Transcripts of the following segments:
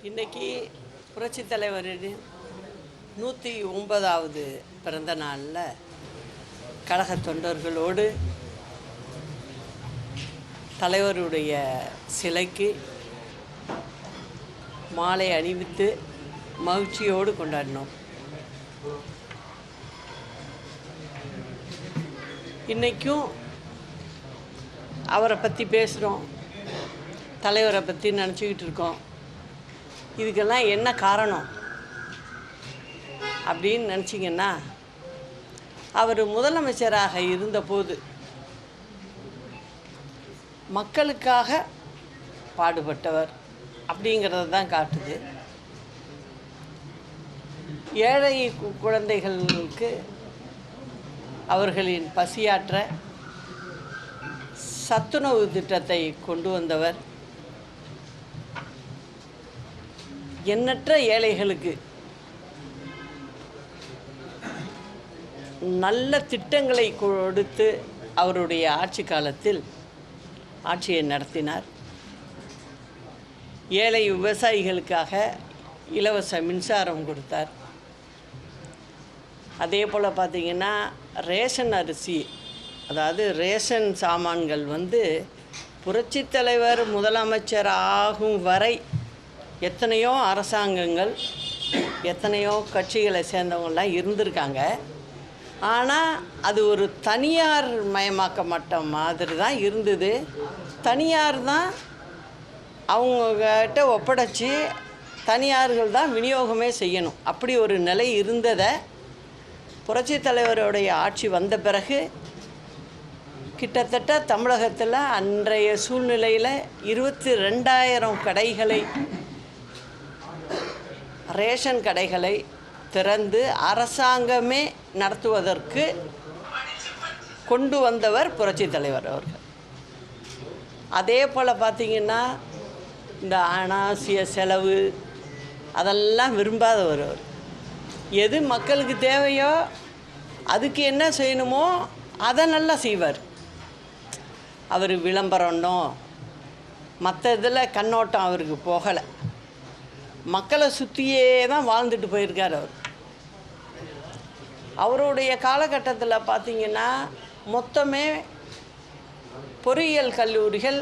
இன்றைக்கி புரட்சித் தலைவரின் 109வது பிறந்த நாளில் கழக தொண்டர்களோடு தலைவருடைய சிலைக்கு மாலை அணிவித்து மகிழ்ச்சியோடு கொண்டாடினோம். இன்றைக்கும் அவரை பற்றி பேசுகிறோம், தலைவரை பற்றி நினச்சிக்கிட்டு இருக்கோம். இதுக்கெல்லாம் என்ன காரணம் அப்படின்னு நினச்சிங்கன்னா, அவர் முதலமைச்சராக இருந்தபோது மக்களுக்காக பாடுபட்டவர் அப்படிங்கிறத தான் காட்டுது. ஏழை குழந்தைகளுக்கு அவர்களின் பசியாற்ற சத்துணவு திட்டத்தை கொண்டு வந்தவர். எண்ணற்ற ஏழைகளுக்கு நல்ல திட்டங்களை கொடுத்து அவருடைய ஆட்சி காலத்தில் ஆட்சியை நடத்தினார். ஏழை விவசாயிகளுக்காக இலவச மின்சாரம் கொடுத்தார். அதே போல் பார்த்திங்கன்னா ரேஷன் அரிசி, அதாவது ரேஷன் சாமான்கள் புரட்சித் தலைவர் முதலமைச்சர் ஆகும் வரை எத்தனையோ அரசாங்கங்கள், எத்தனையோ கட்சிகளை சேர்ந்தவங்களாம் இருந்திருக்காங்க. ஆனால் அது ஒரு தனியார் மயமாக்கப்பட்ட மாதிரி தான் இருந்தது. தனியார் தான் அவங்கக்கிட்ட ஒப்படைச்சி தனியார்கள் தான் விநியோகமே செய்யணும். அப்படி ஒரு நிலை இருந்ததை புரட்சித் தலைவருடைய ஆட்சி வந்த பிறகு கிட்டத்தட்ட தமிழகத்தில் அன்றைய சூழ்நிலையில் 22,000 கடைகளை, ரேஷன் கடைகளை திறந்து அரசாங்கமே நடத்துவதற்கு கொண்டு வந்தவர் புரட்சித் தலைவர் அவர்கள். அதே போல் பார்த்திங்கன்னா இந்த அனாவசிய செலவு அதெல்லாம் விரும்பாதவர் அவர். எது மக்களுக்கு தேவையோ அதுக்கு என்ன செய்யணுமோ அதை நல்லா செய்வார். அவர் விளம்பரம்னோ மற்ற இதில் கண்ணோட்டம் அவருக்கு போகலை. மக்களை சுற்றியே தான் வாழ்ந்துட்டு போயிருக்கார் அவர். அவருடைய காலகட்டத்தில் பார்த்திங்கன்னா மொத்தமே பொறியியல் கல்லூரிகள்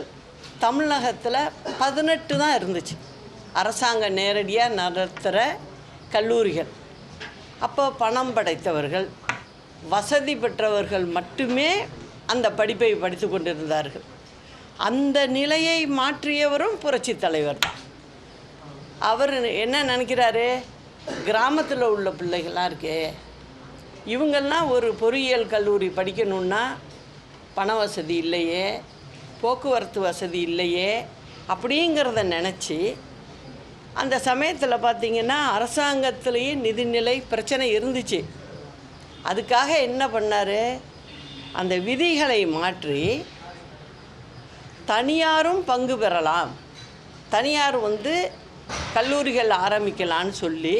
தமிழகத்தில் 18 தான் இருந்துச்சு, அரசாங்கம் நேரடியாக நடத்துகிற கல்லூரிகள். அப்போ பணம் படைத்தவர்கள், வசதி பெற்றவர்கள் மட்டுமே அந்த படிப்பை படித்து கொண்டிருந்தார்கள். அந்த நிலையை மாற்றியவரும் புரட்சித் தலைவர் தான். அவர் என்ன நினைக்கிறாரு, கிராமத்தில் உள்ள பிள்ளைகள்லாம் இருக்கே, இவங்கெல்லாம் ஒரு பொறியியல் கல்லூரி படிக்கணுன்னா பண வசதி இல்லையே, போக்குவரத்து வசதி இல்லையே அப்படிங்கிறத நினச்சி அந்த சமயத்தில் பார்த்திங்கன்னா அரசாங்கத்திலேயே நிதிநிலை பிரச்சனை இருந்துச்சு. அதுக்காக என்ன பண்ணார், அந்த விதிகளை மாற்றி தனியாரும் பங்கு பெறலாம், தனியார் கல்லூரிகள் ஆரம்பிக்கலான்னு சொல்லி,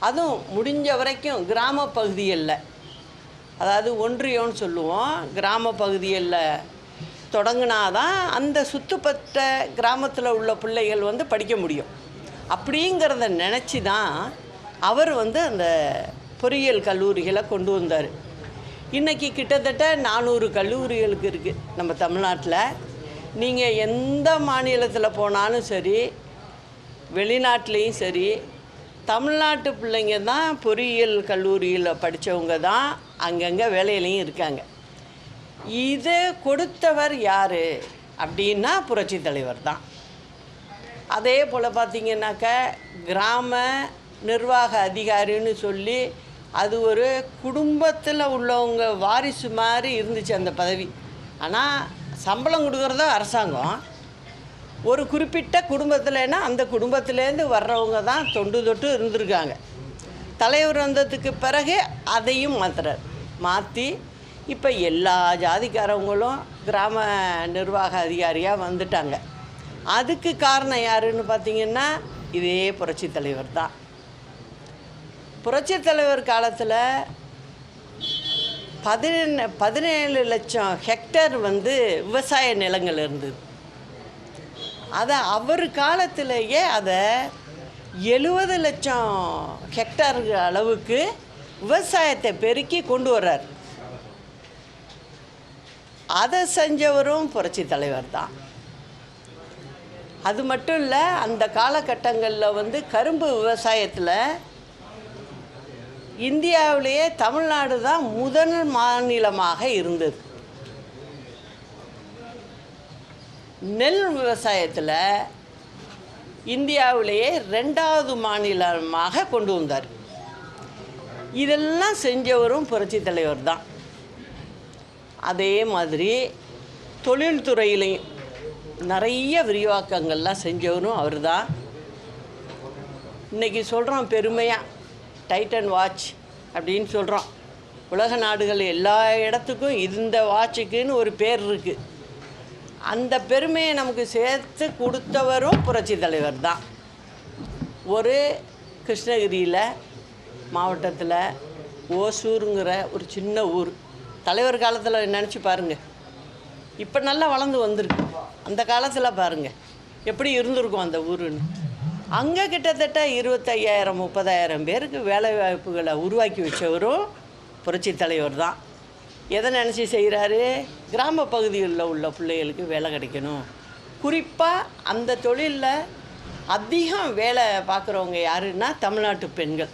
அதுவும் முடிஞ்ச வரைக்கும் கிராம பகுதிகளில், அதாவது ஒன்றியம்னு சொல்லுவோம், கிராம பகுதிகளில் தொடங்கினாதான் அந்த சுற்றுப்பட்ட கிராமத்தில் உள்ள பிள்ளைகள் படிக்க முடியும். அப்படிங்கிறத நினச்சி தான் அவர் அந்த பொறியியல் கல்லூரிகளை கொண்டு வந்தார். இன்றைக்கி கிட்டத்தட்ட 400 கல்லூரிகளுக்கு இருக்குது நம்ம தமிழ்நாட்டில். நீங்கள் எந்த மாநிலத்தில் போனாலும் சரி, வெளிநாட்டிலையும் சரி, தமிழ்நாட்டு பிள்ளைங்க தான் பொறியியல் கல்லூரியில் படித்தவங்க தான் அங்கங்கே வேலையிலையும் இருக்காங்க. இதை கொடுத்தவர் யார் அப்படின்னா புரட்சித் தலைவர் தான். அதே போல் பார்த்திங்கனாக்க கிராம நிர்வாக அதிகாரின்னு சொல்லி அது ஒரு குடும்பத்தில் உள்ளவங்க வாரிசு மாதிரி இருந்துச்சு அந்த பதவி. ஆனால் சம்பளம் கொடுக்குறதோ அரசாங்கம். ஒரு குறிப்பிட்ட குடும்பத்தில்னா அந்த குடும்பத்திலேருந்து வர்றவங்க தான் தொண்டு தொட்டு இருந்திருக்காங்க. தலைவர் வந்ததுக்கு பிறகு அதையும் மாற்றி இப்போ எல்லா ஜாதிக்காரவங்களும் கிராம நிர்வாக அதிகாரியாக வந்துட்டாங்க. அதுக்கு காரணம் யாருன்னு பார்த்திங்கன்னா இதே புரட்சித் தலைவர் தான். புரட்சித் தலைவர் காலத்தில் 17 லட்சம் ஹெக்டேர் விவசாய நிலங்கள் இருந்தது. அதை அவர் காலத்திலேயே அதை 70 லட்சம் ஹெக்டார் அளவுக்கு விவசாயத்தை பெருக்கி கொண்டு வர்றார். அதை செஞ்சவரும் புரட்சி தலைவர் தான். அது மட்டும் இல்லை, அந்த காலகட்டங்களில் கரும்பு விவசாயத்தில் இந்தியாவிலேயே தமிழ்நாடு தான் முதல் மாநிலமாக இருந்தது. நெல் விவசாயத்தில் இந்தியாவிலேயே 2வது மாநிலமாக கொண்டு வந்தார். இதெல்லாம் செஞ்சவரும் புரட்சி தலைவர் தான். அதே மாதிரி தொழில்துறையிலையும் நிறைய விரிவாக்கங்கள்லாம் செஞ்சவரும் அவர் தான். இன்றைக்கி சொல்கிறோம் பெருமையாக டைட்டன் வாட்ச் அப்படின்னு சொல்கிறோம். உலக நாடுகள் எல்லா இடத்துக்கும் இந்த வாட்சுக்குன்னு ஒரு பேர் இருக்குது. அந்த பெருமையை நமக்கு சேர்த்து கொடுத்தவரும் புரட்சி தலைவர் தான். ஒரு கிருஷ்ணகிரியில் மாவட்டத்தில் ஓசூருங்கிற ஒரு சின்ன ஊர், தலைவர் காலத்தில் நினச்சி பாருங்கள், இப்போ நல்லா வளர்ந்து வந்திருக்கு. அந்த காலத்தில் பாருங்கள் எப்படி இருந்திருக்கும் அந்த ஊருன்னு. அங்கே கிட்டத்தட்ட 25,000-30,000 பேருக்கு வேலை வாய்ப்புகளை உருவாக்கி வச்சவரும் புரட்சி தலைவர் தான். எதை நினச்சி செய்கிறாரு? கிராம பகுதிகளில் உள்ள பிள்ளைகளுக்கு வேலை கிடைக்கணும். குறிப்பாக அந்த தொழிலில் அதிகம் வேலை பார்க்குறவங்க யாருன்னா தமிழ்நாட்டு பெண்கள்.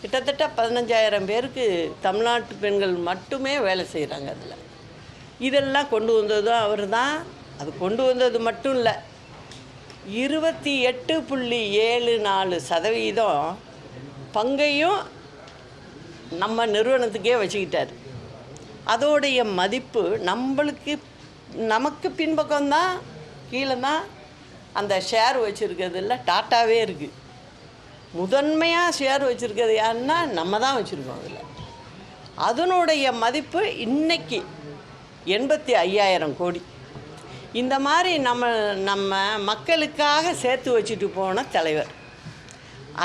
கிட்டத்தட்ட 15,000 பேருக்கு தமிழ்நாட்டு பெண்கள் மட்டுமே வேலை செய்கிறாங்க. அதில் இதெல்லாம் கொண்டு வந்ததும் அவர் தான். அது கொண்டு வந்தது மட்டும் இல்லை, 28.74% பங்கையும் நம்ம நிறுவனத்துக்கே வச்சுக்கிட்டார். அதோடைய மதிப்பு நமக்கு பின்பக்கம்தான், கீழே தான் அந்த ஷேர் வச்சுருக்கிறதுல டாட்டாவே இருக்குது. முதன்மையாக ஷேர் வச்சுருக்கிறது யாருன்னா நம்ம தான் வச்சுருக்கோம். அதில் அதனுடைய மதிப்பு இன்றைக்கி 85,000 கோடி. இந்த மாதிரி நம்ம மக்களுக்காக சேர்த்து வச்சுட்டு போன தலைவர்.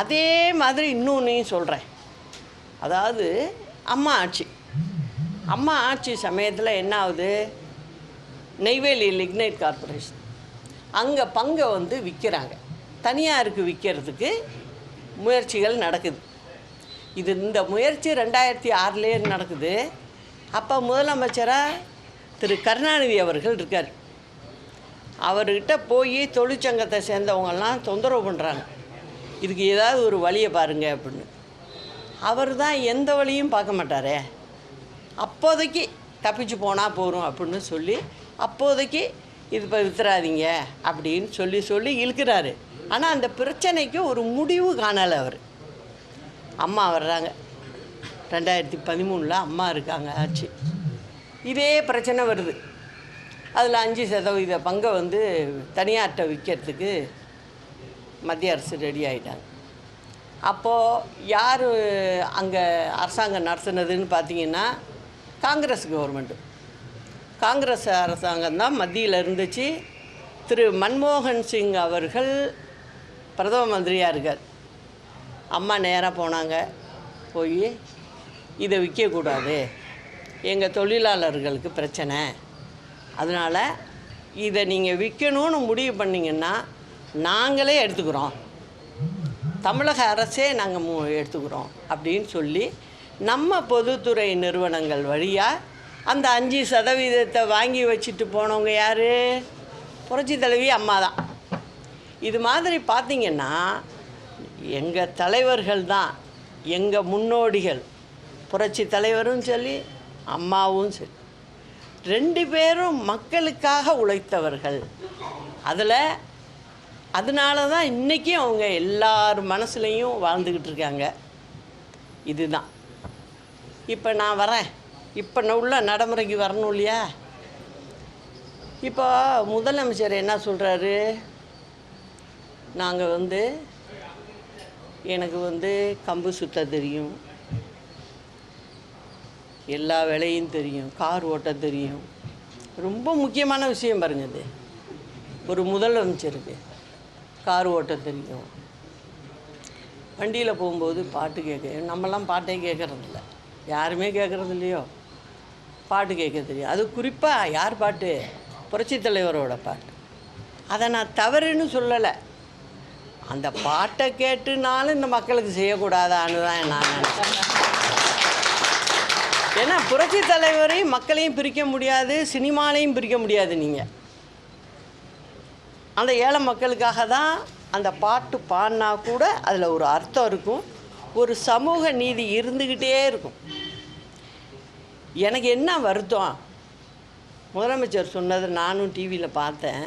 அதே மாதிரி இன்னொன்றையும் சொல்கிறேன். அதாவது அம்மா ஆட்சி சமயத்தில் என்ன ஆகுது, நெய்வேலி லிக்னைட் கார்பரேஷன் அங்கே பங்கை விற்கிறாங்க. தனியாருக்கு விற்கிறதுக்கு முயற்சிகள் நடக்குது. இந்த முயற்சி 2006லேயே நடக்குது. அப்போ முதலமைச்சராக திரு கருணாநிதி அவர்கள் இருக்கார். அவர்கிட்ட போய் தொழிற்சங்கத்தை சேர்ந்தவங்கெல்லாம் தொந்தரவு பண்ணுறாங்க, இதுக்கு ஏதாவது ஒரு வழியை பாருங்கள் அப்படின்னு. அவர் தான் எந்த வழியும் பார்க்க மாட்டாரே, அப்போதைக்கு தப்பிச்சு போனால் போகிறோம் அப்படின்னு சொல்லி அப்போதைக்கு இது இப்போ வித்துறாதீங்க அப்படின்னு சொல்லி இழுக்கிறாரு. ஆனால் அந்த பிரச்சனைக்கு ஒரு முடிவு காணலை அவர். அம்மா வர்றாங்க, 2013 அம்மா இருக்காங்க ஆட்சி. இதே பிரச்சனை வருது. அதில் 5% பங்கை தனியார்கிட்ட விற்கிறதுக்கு மத்திய அரசு ரெடி ஆகிட்டாங்க. அப்போது யார் அங்கே அரசாங்கம் நடத்துனதுன்னு பார்த்தீங்கன்னா காங்கிரஸ் கவர்மெண்ட்டு. காங்கிரஸ் அரசாங்கம் தான் மத்தியில் இருந்துச்சு. திரு மன்மோகன் சிங் அவர்கள் பிரதம மந்திரியாக இருக்கார். அம்மா நேராக போனாங்க, போய் இதை விற்கக்கூடாது, எங்கள் தொழிலாளர்களுக்கு பிரச்சனை, அதனால் இதை நீங்கள் விற்கணும்னு முடிவு பண்ணிங்கன்னா நாங்களே எடுத்துக்கிறோம், தமிழக அரசே நாங்கள் எடுத்துக்கிறோம் அப்படின்னு சொல்லி நம்ம பொதுத்துறை நிறுவனங்கள் வழியாக அந்த 5% வாங்கி வச்சுட்டு போனவங்க யார்? புரட்சி தலைவி அம்மா தான். இது மாதிரி பார்த்திங்கன்னா எங்கள் தலைவர்கள் தான், எங்கள் முன்னோடிகள், புரட்சி தலைவரும் சரி அம்மாவும் சரி, 2 பேரும் மக்களுக்காக உழைத்தவர்கள். அதனால தான் இன்றைக்கும் அவங்க எல்லார் மனசுலையும் வாழ்ந்துக்கிட்டு இருக்காங்க. இதுதான். இப்போ நான் வரேன், இப்போ நான் உள்ள நடைமுறைக்கு வரணும் இல்லையா? இப்போ முதலமைச்சர் என்ன சொல்கிறாரு, நாங்கள் எனக்கு கம்பு சுத்த தெரியும், எல்லா வேலையும் தெரியும், கார் ஓட்ட தெரியும். ரொம்ப முக்கியமான விஷயம் பாருங்கள், இது ஒரு முதலமைச்சருக்கு கார் ஓட்ட தெரியும், வண்டியில் போகும்போது பாட்டு கேட்க, நம்மலாம் பாட்டே கேட்குறதில்ல, யாருமே கேட்குறது இல்லையோ, பாட்டு கேட்க தெரியும். அது குறிப்பாக யார் பாட்டு? புரட்சி தலைவரோட பாட்டு. அதை நான் தவறுன்னு சொல்லலை. அந்த பாட்டை கேட்டுனாலும் இந்த மக்களுக்கு செய்யக்கூடாதான்னு தான் நான் நினைச்சேன். ஏன்னா புரட்சி தலைவரையும் மக்களையும் பிரிக்க முடியாது, சினிமாலையும் பிரிக்க முடியாது. நீங்கள் அந்த ஏழை மக்களுக்காக தான் அந்த பாட்டு பாடினா கூட அதில் ஒரு அர்த்தம் இருக்கும், ஒரு சமூக நீதி இருந்துக்கிட்டே இருக்கும். எனக்கு என்ன வருத்தம், முதலமைச்சர் சொன்னதை நானும் டிவியில் பார்த்தேன்.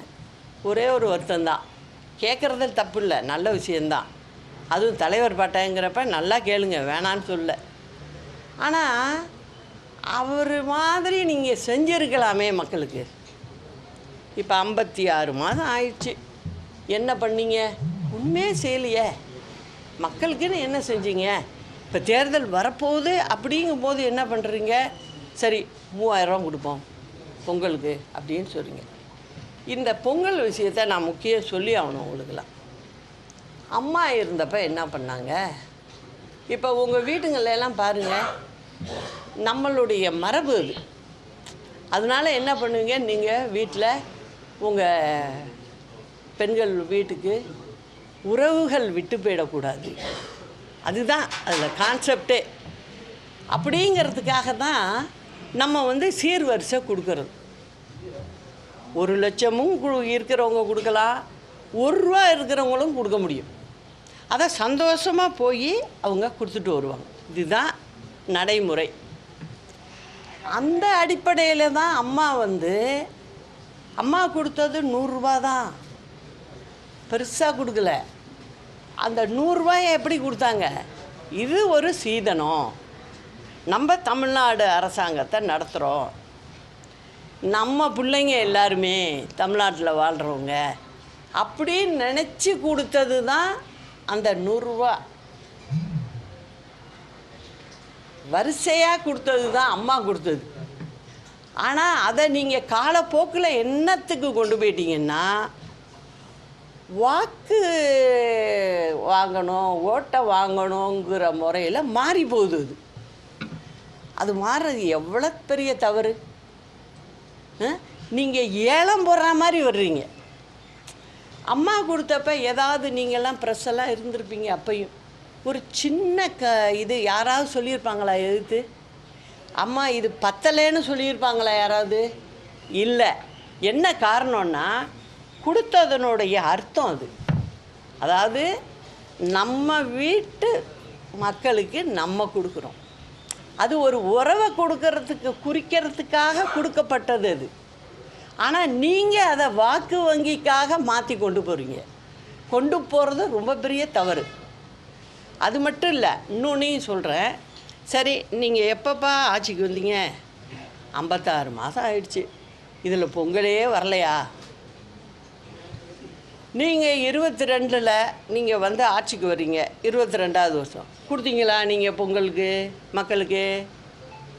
ஒரே ஒரு வருத்தம்தான், கேட்குறது தப்பு இல்லை, நல்ல விஷயந்தான். அதுவும் தலைவர் பாட்டங்கிறப்ப நல்லா கேளுங்க, வேணான்னு சொல்ல. ஆனால் அவர் மாதிரி நீங்கள் செஞ்சுருக்கலாமே மக்களுக்கு. இப்போ 56 மாதம் ஆயிடுச்சு, என்ன பண்ணீங்க? உண்மையே செய்யலையே. மக்களுக்குன்னு என்ன செஞ்சீங்க? இப்போ தேர்தல் வரப்போகுது அப்படிங்கும்போது என்ன பண்ணுறீங்க? சரி 3000 ரூபா கொடுப்போம் பொங்கலுக்கு அப்படின்னு சொல்கிறீங்க. இந்த பொங்கல் விஷயத்தை நான் முக்கியம் சொல்லி ஆகணும் உங்களுக்கெல்லாம். அம்மா இருந்தப்போ என்ன பண்ணாங்க? இப்போ உங்கள் வீட்டுங்களெல்லாம் பாருங்கள், நம்மளுடைய மரபு அது. அதனால் என்ன பண்ணுவீங்க, நீங்கள் வீட்டில் உங்கள் பெண்கள் வீட்டுக்கு உறவுகள் விட்டு போயிடக்கூடாது. அதுதான் அதில் கான்செப்டே. அப்படிங்கிறதுக்காக தான் நம்ம சீர்வரிசை கொடுக்கறது. 1 லட்சமும் இருக்கிறவங்க கொடுக்கலாம், 1 ரூபா இருக்கிறவங்களும் கொடுக்க முடியும். அதை சந்தோஷமாக போய் அவங்க கொடுத்துட்டு வருவாங்க. இதுதான் நடைமுறை. அந்த அடிப்படையில் தான் அம்மா கொடுத்தது 100 ரூபா தான், பெருசாக கொடுக்கல. அந்த 100 ரூபாயை எப்படி கொடுத்தாங்க? இது ஒரு சீதனம், நம்ம தமிழ்நாடு அரசாங்கத்தை நடத்துகிறோம், நம்ம பிள்ளைங்க எல்லாருமே தமிழ்நாட்டில் வாழ்கிறவங்க அப்படின்னு நினச்சி கொடுத்தது தான் அந்த 100 ரூபா. வரிசையாக கொடுத்தது தான் அம்மா கொடுத்தது. ஆனால் அதை நீங்கள் காலப்போக்கில் என்னத்துக்கு கொண்டு போயிட்டீங்கன்னா, வாக்கு வாங்கணும், ஓட்டை வாங்கணுங்கிற முறையில் மாறி போகுது. அது மாறுறது எவ்வளோ பெரிய தவறு. நீங்கள் ஏலம் போடுற மாதிரி வர்றீங்க. அம்மா கொடுத்தப்ப ஏதாவது நீங்கள்லாம் ப்ரெஸ்ஸெல்லாம் இருந்திருப்பீங்க. அப்பையும் ஒரு சின்ன இது யாராவது சொல்லியிருப்பாங்களா எதிர்த்து? அம்மா இது பத்தலைன்னு சொல்லியிருப்பாங்களா யாராவது? இல்லை. என்ன காரணம்னா, கொடுத்ததனுடைய அர்த்தம் அது. அதாவது நம்ம வீட்டு மக்களுக்கு நம்ம கொடுக்குறோம், அது ஒரு உறவை கொடுக்கறதுக்கு குறிக்கிறதுக்காக கொடுக்கப்பட்டது அது. ஆனால் நீங்கள் அதை வாக்கு வங்கிக்காக மாற்றி கொண்டு போகிறீங்க. கொண்டு போகிறது ரொம்ப பெரிய தவறு. அது மட்டும் இல்லை, இன்னொன்னையும் சொல்கிறேன். சரி, நீங்கள் எப்பப்பா ஆட்சிக்கு வந்தீங்க? 56 மாதம் ஆயிடுச்சு, இதில் பொங்கலே வரலையா? நீங்கள் 22ல் நீங்கள் ஆட்சிக்கு வர்றீங்க, 22வது வருஷம் கொடுத்தீங்களா நீங்கள் பொங்கலுக்கு மக்களுக்கு?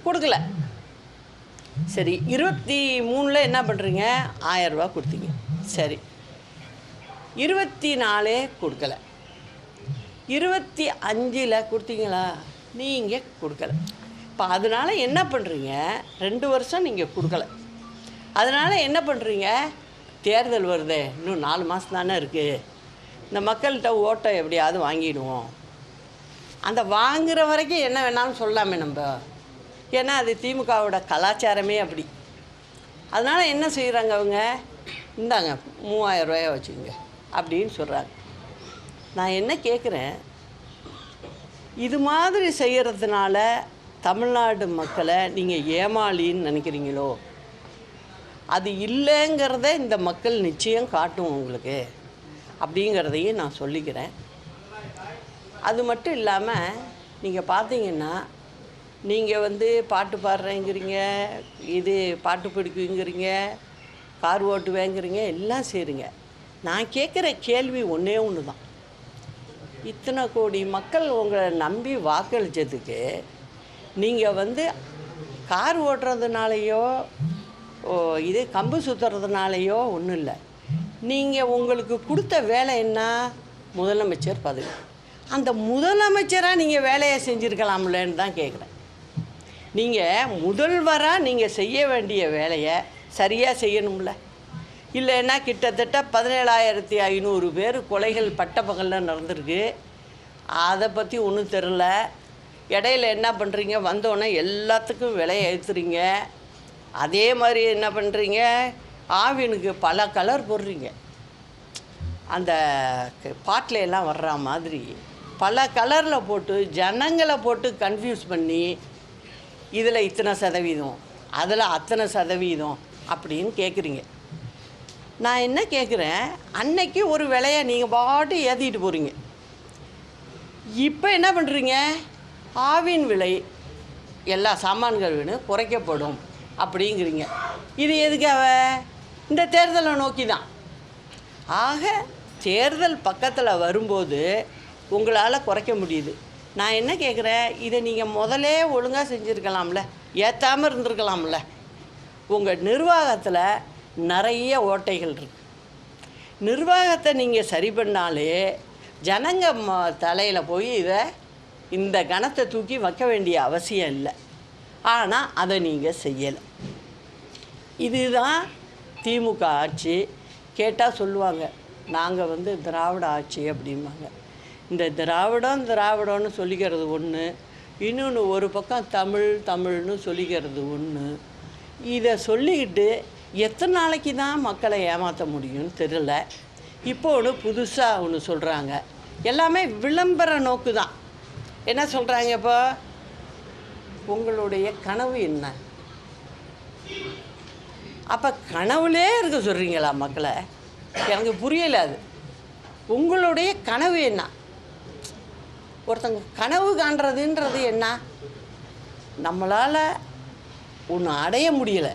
கொடுக்கல. சரி, 23ல் என்ன பண்ணுறீங்க? 1000 ரூபா கொடுத்தீங்க. சரி, 24 கொடுக்கல. 25ல் கொடுத்தீங்களா? நீங்கள் கொடுக்கல. இப்போ அதனால் என்ன பண்ணுறீங்க? 2 வருஷம் நீங்கள் கொடுக்கல. அதனால் என்ன பண்ணுறீங்க? தேர்தல் வருதே, இன்னும் 4 மாதம் தானே இருக்குது, இந்த மக்கள்கிட்ட ஓட்டை எப்படியாவது வாங்கிடுவோம். அந்த வாங்குகிற வரைக்கும் என்ன வேணாலும் சொல்லலாமே நம்ம. ஏன்னா அது திமுகவோட கலாச்சாரமே அப்படி. அதனால் என்ன செய்கிறாங்க அவங்க? இந்தாங்க 3000 ரூபாயை வச்சுக்கோங்க அப்படின்னு சொல்கிறாங்க. நான் என்ன கேட்குறேன், இது மாதிரி செய்கிறதுனால தமிழ்நாடு மக்களை நீங்கள் ஏமாளின்னு நினைக்கிறீங்களோ? அது இல்லைங்கிறத இந்த மக்கள் நிச்சயம் காட்டும் உங்களுக்கு அப்படிங்கிறதையும் நான் சொல்லிக்கிறேன். அது மட்டும் இல்லாமல் நீங்கள் பார்த்தீங்கன்னா, நீங்கள் பாட்டு பாடுறேங்கிறீங்க, இது பாட்டு பிடிக்குங்கிறீங்க, கார் ஓட்டுவேங்கிறீங்க, எல்லாம் செய்கிறீங்க. நான் கேட்குற கேள்வி ஒன்றே ஒன்று தான். இத்தனை கோடி மக்கள் உங்களை நம்பி வாக்களித்ததுக்கு நீங்கள் கார் ஓட்டுறதுனாலையோ இது கம்பு சுற்றுறதுனாலையோ ஒன்றும் இல்லை. நீங்கள் உங்களுக்கு கொடுத்த வேலை என்ன? முதலமைச்சர் பதவி. அந்த முதலமைச்சராக நீங்கள் வேலையை செஞ்சுருக்கலாம்லன்னு தான் கேட்குறேன். நீங்கள் முதல்வராக நீங்கள் செய்ய வேண்டிய வேலையை சரியாக செய்யணும்ல. இல்லைன்னா கிட்டத்தட்ட 17,500 பேர் கொலைகள் பட்டப்பகலில் நடந்திருக்கு. அதை பற்றி ஒன்றும் தெரில. இடையில என்ன பண்ணுறீங்க, வந்தோடனே எல்லாத்துக்கும் விலையை ஏற்றுறீங்க. அதே மாதிரி என்ன பண்ணுறீங்க, ஆவினுக்கு பல கலர் போடுறீங்க. அந்த பாட்டில் எல்லாம் வர்ற மாதிரி பல கலரில் போட்டு ஜனங்களை போட்டு கன்ஃபியூஸ் பண்ணி இதில் இத்தனை சதவீதம், அதில் அத்தனை சதவீதம் அப்படின்னு கேட்குறீங்க. நான் என்ன கேட்குறேன், அன்னைக்கு ஒரு விலையை நீங்கள் பாட்டு ஏற்றிட்டு போகிறீங்க. இப்போ என்ன பண்ணுறீங்க, ஆவின் விலை எல்லா சாமான்கள் வேணும் குறைக்கப்படும் அப்படிங்கிறீங்க. இது எதுக்காக? இந்த தேர்தலை நோக்கி தான். ஆக தேர்தல் பக்கத்தில் வரும்போது உங்களால் குறைக்க முடியுது. நான் என்ன கேட்குறேன், இதை நீங்கள் முதலே ஒழுங்காக செஞ்சுருக்கலாம்ல, ஏற்றாமல் இருந்திருக்கலாம்ல. உங்கள் நிர்வாகத்தில் நிறைய ஓட்டைகள் இருக்குது. நிர்வாகத்தை நீங்கள் சரி பண்ணாலே ஜனங்க தலையில் போய் இந்த கணத்தை தூக்கி வைக்க வேண்டிய அவசியம் இல்லை. ஆனால் அதை நீங்கள் செய்யலை. இதுதான் திமுக ஆட்சி. கேட்டால் சொல்லுவாங்க, நாங்கள் திராவிட ஆட்சி அப்படிம்பாங்க. இந்த திராவிடம்னு சொல்லிக்கிறது ஒன்று, இன்னொன்று ஒரு பக்கம் தமிழ்னு சொல்லிக்கிறது ஒன்று. இதை சொல்லிக்கிட்டு எத்தனை நாளைக்கு தான் மக்களை ஏமாற்ற முடியும்னு தெரியல. இப்போ ஒன்று புதுசாக ஒன்று சொல்கிறாங்க, எல்லாமே விளம்பர நோக்கு தான். என்ன சொல்கிறாங்க, இப்போ உங்களுடைய கனவு என்ன? அப்போ கனவுலே இருக்க சொல்கிறீங்களா மக்களை? எனக்கு புரியலை அது. உங்களுடைய கனவு என்ன? ஒருத்தங்க கனவு காண்றதுன்றது என்ன? நம்மளால் ஒன்று அடைய முடியலை,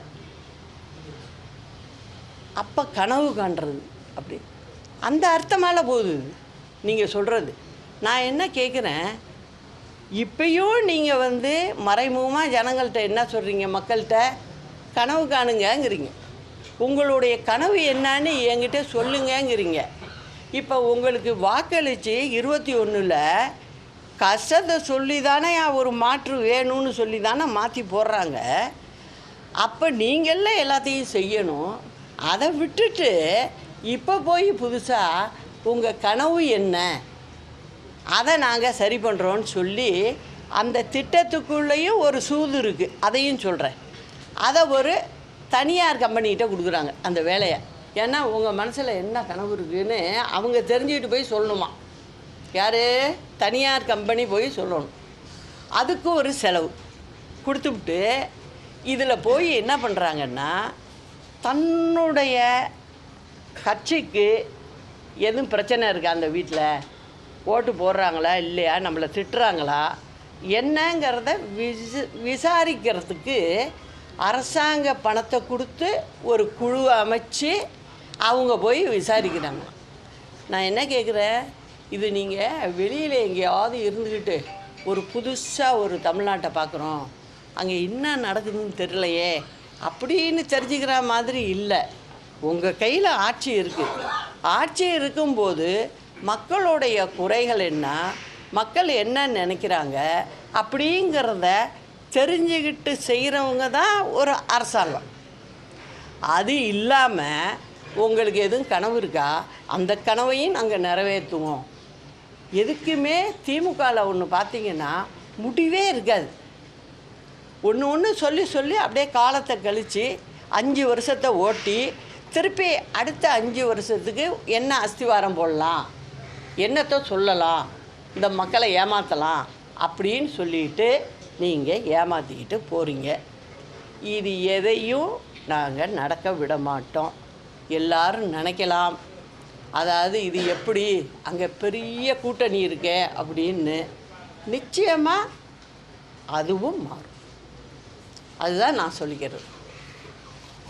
அப்போ கனவு காண்றது அப்படி அந்த அர்த்தமால போகுது நீங்கள் சொல்கிறது. நான் என்ன கேட்குறேன், இப்போயும் நீங்கள் மறைமுகமாக ஜனங்கள்கிட்ட என்ன சொல்கிறீங்க, மக்கள்கிட்ட கனவு காணுங்கங்கிறீங்க. உங்களுடைய கனவு என்னன்னு என்கிட்ட சொல்லுங்கங்கிறீங்க. இப்போ உங்களுக்கு வாக்களித்து 21ல் கஷ்டத்தை சொல்லி தானே ஒரு மாற்று வேணும்னு சொல்லி தானே மாற்றி போடுறாங்க. அப்போ நீங்களே எல்லாத்தையும் செய்யணும். அதை விட்டுட்டு இப்போ போய் புதுசாக உங்கள் கனவு என்ன, அதை நாங்கள் சரி பண்ணுறோன்னு சொல்லி அந்த திட்டத்துக்குள்ளேயும் ஒரு சூது இருக்குது. அதையும் சொல்கிறேன். அதை ஒரு தனியார் கம்பெனிகிட்ட கொடுக்குறாங்க அந்த வேலையை. ஏன்னா உங்கள் மனசில் என்ன கனவு இருக்குதுன்னு அவங்க தெரிஞ்சுக்கிட்டு போய் சொல்லணுமா. யார்? தனியார் கம்பெனி போய் சொல்லணும். அதுக்கு ஒரு செலவு கொடுத்துவிட்டு இதில் போய் என்ன பண்ணுறாங்கன்னா, தன்னுடைய கட்சிக்கு எதுவும் பிரச்சனை இருக்கா, அந்த வீட்டில் ஓட்டு போடுறாங்களா இல்லையா, நம்மளை திட்டுறாங்களா என்னங்கிறத விசாரிக்கிறதுக்கு அரசாங்க பணத்தை கொடுத்து ஒரு குழு அமைச்சு அவங்க போய் விசாரிக்கிறாங்க. நான் என்ன கேட்குறேன், இது நீங்கள் வெளியில் எங்கேயாவது இருந்துக்கிட்டு ஒரு புதுசாக ஒரு தமிழ்நாட்டை பார்க்குறோம், அங்கே என்ன நடக்குதுன்னு தெரியலையே அப்படின்னு தெரிஞ்சுக்கிற மாதிரி இல்லை. உங்கள் கையில் ஆட்சி இருக்குது. ஆட்சி இருக்கும்போது மக்களுடைய குறைகள் என்ன, மக்கள் என்ன நினைக்கிறாங்க அப்படிங்கிறத தெரிஞ்சுக்கிட்டு செய்கிறவங்க தான் ஒரு அரசாங்கம். அது இல்லாமல் உங்களுக்கு எதுவும் கனவு இருக்கா, அந்த கனவையும் நாங்கள் நிறைவேற்றுவோம். எதுக்குமே திமுகவில் ஒன்று பார்த்தீங்கன்னா முடிவே இருக்காது. ஒன்று சொல்லி அப்படியே காலத்தை கழித்து 5 வருஷத்தை ஓட்டி திருப்பி அடுத்த 5 வருஷத்துக்கு என்ன அஸ்திவாரம் போடலாம், என்னத்தை சொல்லலாம், இந்த மக்களை ஏமாற்றலாம் அப்படின்னு சொல்லிட்டு நீங்கள் ஏமாற்றிக்கிட்டு போகிறீங்க. இது எதையும் நாங்கள் நடக்க விட மாட்டோம். எல்லாரும் நினைக்கலாம், அதாவது இது எப்படி அங்கே பெரிய கூட்டணி இருக்கே அப்படின்னு. நிச்சயமாக அதுவும் மாறும். அதுதான் நான் சொல்லிக்கிறது.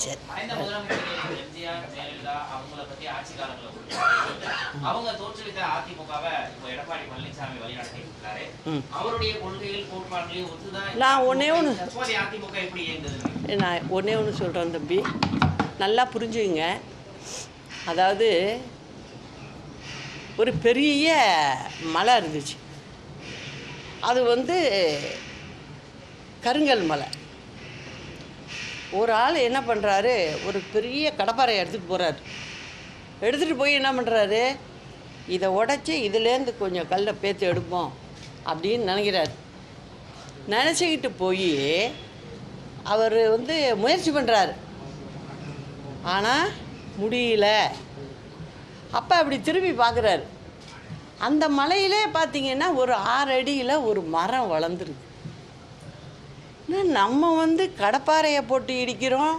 சரி, நான் ஒன்றே ஒன்று சொல்கிறேன் தம்பி, நல்லா புரிஞ்சுங்க. அதாவது ஒரு பெரிய மலை இருந்துச்சு. அது கருங்கல் மலை. ஒரு ஆள் என்ன பண்ணுறாரு, ஒரு பெரிய கடப்பாறையை எடுத்துகிட்டு போகிறாரு. எடுத்துகிட்டு போய் என்ன பண்ணுறாரு, இதை உடச்சி இதுலேருந்து கொஞ்சம் கல்லை பேத்து எடுப்போம் அப்படின்னு நினைக்கிறார். நினச்சிக்கிட்டு போய் அவர் முயற்சி பண்ணுறாரு. ஆனால் முடியல. அப்போ அப்படி திரும்பி பார்க்குறாரு. அந்த மலையிலே பார்த்தீங்கன்னா ஒரு 6 அடியில் ஒரு மரம் வளர்ந்துருக்கு. நம்ம கடப்பாறையை போட்டு இடிக்கிறோம்,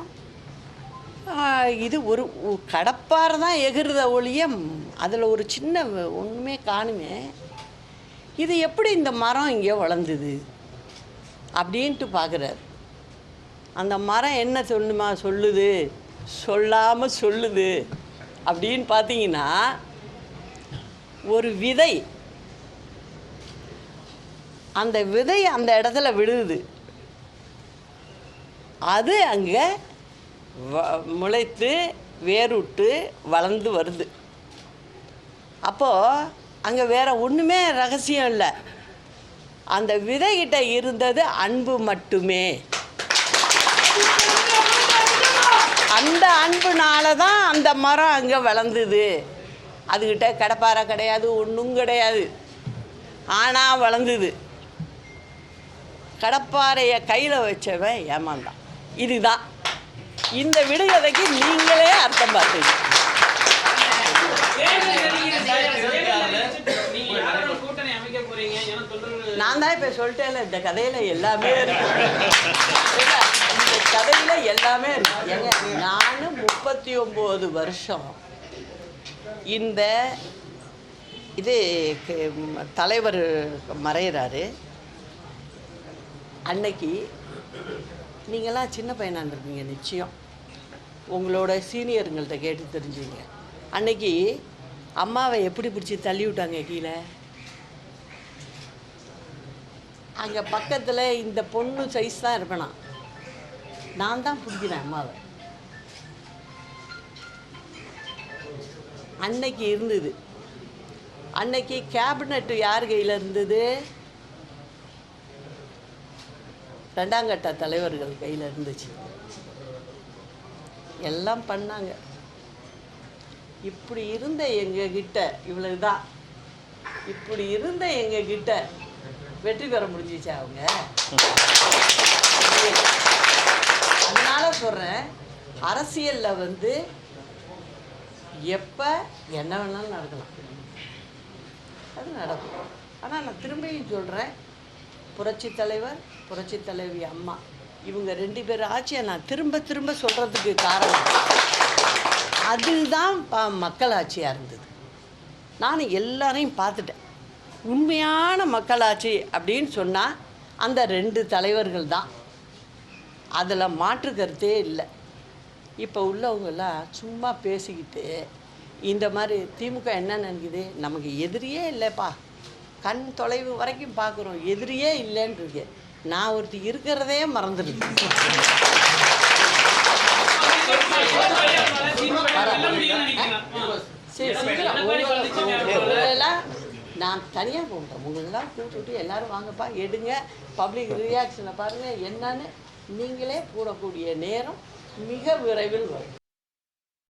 இது ஒரு கடப்பாறை தான் எகிறுத ஒழிய அதில் ஒரு சின்ன ஒன்றுமே காணுமே. இது எப்படி இந்த மரம் இங்கே வளர்ந்துது அப்படின்ட்டு பார்க்குறாரு. அந்த மரம் என்ன சொல்லுது, சொல்லாமல் சொல்லுது அப்படின்னு பார்த்தீங்கன்னா, ஒரு விதை, அந்த விதை அந்த இடத்துல விழுது. அது அங்கே முளைத்து வேறுட்டு வளர்ந்து வருது. அப்போது அங்கே வேறு ஒன்றுமே ரகசியம் இல்லை. அந்த விதைகிட்ட இருந்தது அன்பு மட்டுமே. அந்த அன்புனால தான் அந்த மரம் அங்கே வளர்ந்துது. அதுக்கிட்ட கடப்பாறை கிடையாது, ஒன்றும் கிடையாது. ஆனால் வளர்ந்துது. கடப்பாறையை கையில் வச்சவன் ஏமாந்தான். இதுதான் இந்த விடுகதைக்கு நீங்களே அர்த்தம் பார்த்தீங்க. நான் தான் இப்போ சொல்லிட்டேன்ல, இந்த கதையில் எல்லாமே இருக்கு. இந்த கதையில் எல்லாமே இருக்கு. ஏங்க, நான் 39 வருஷம் இந்த தலைவர் மறைகிறாரு. அன்னைக்கு நீங்களாம் சின்ன பையனாக இருந்திருப்பீங்க. நிச்சயம் உங்களோட சீனியருங்கள்ட்ட கேட்டு தெரிஞ்சுங்க. அன்னைக்கு அம்மாவை எப்படி பிடிச்சி தள்ளி விட்டாங்க கீழே. அங்கே பக்கத்தில் இந்த பொண்ணு சைஸ் தான் இருப்பேனா, நான் தான் பிடிக்கிறேன் அம்மாவை. அன்னைக்கு இருந்தது. அன்னைக்கு கேபினெட்டு யார் கையில் இருந்தது? 2ஆம் கட்ட தலைவர்கள் கையில் இருந்துச்சு. எல்லாம் பண்ணாங்க. இப்படி இருந்த எங்ககிட்ட இவ்வளவுதான். இப்படி இருந்த எங்ககிட்ட வெற்றி பெற முடிஞ்சிச்சு அவங்க. அதனால சொல்கிறேன், அரசியலில் எப்போ என்ன வேணாலும் நடக்கலாம், அது நடக்கும். ஆனால் நான் திரும்பியும் சொல்கிறேன், புரட்சி தலைவர், புரட்சி தலைவி அம்மா, இவங்க 2 பேர் ஆட்சியை நான் திரும்ப திரும்ப சொல்கிறதுக்கு காரணம் அதுதான் மக்கள் ஆட்சியாக இருந்தது. நான் எல்லாரையும் பார்த்துட்டேன். உண்மையான மக்களாட்சி அப்படின்னு சொன்னால் அந்த 2 தலைவர்கள் தான். அதில் மாற்று கருத்தே இல்லை. இப்போ உள்ளவங்கெல்லாம் சும்மா பேசிக்கிட்டு இந்த மாதிரி திமுக என்ன நினைக்குது, நமக்கு எதிரியே இல்லைப்பா, கண் தொலைவு வரைக்கும் பார்க்குறோம், எதிரியே இல்லைன்னு இருக்கு. நான் ஒருத்தி இருக்கிறதே மறந்துடுது. நான் தனியாக போகிறேன். உங்களெல்லாம் கூப்பிட்டு எல்லோரும் வாங்கப்பா, எடுங்க, பப்ளிக் ரியாக்ஷனை பாருங்கள் என்னன்னு நீங்களே கூடக்கூடிய நேரம் மிக விரைவில் வரும்.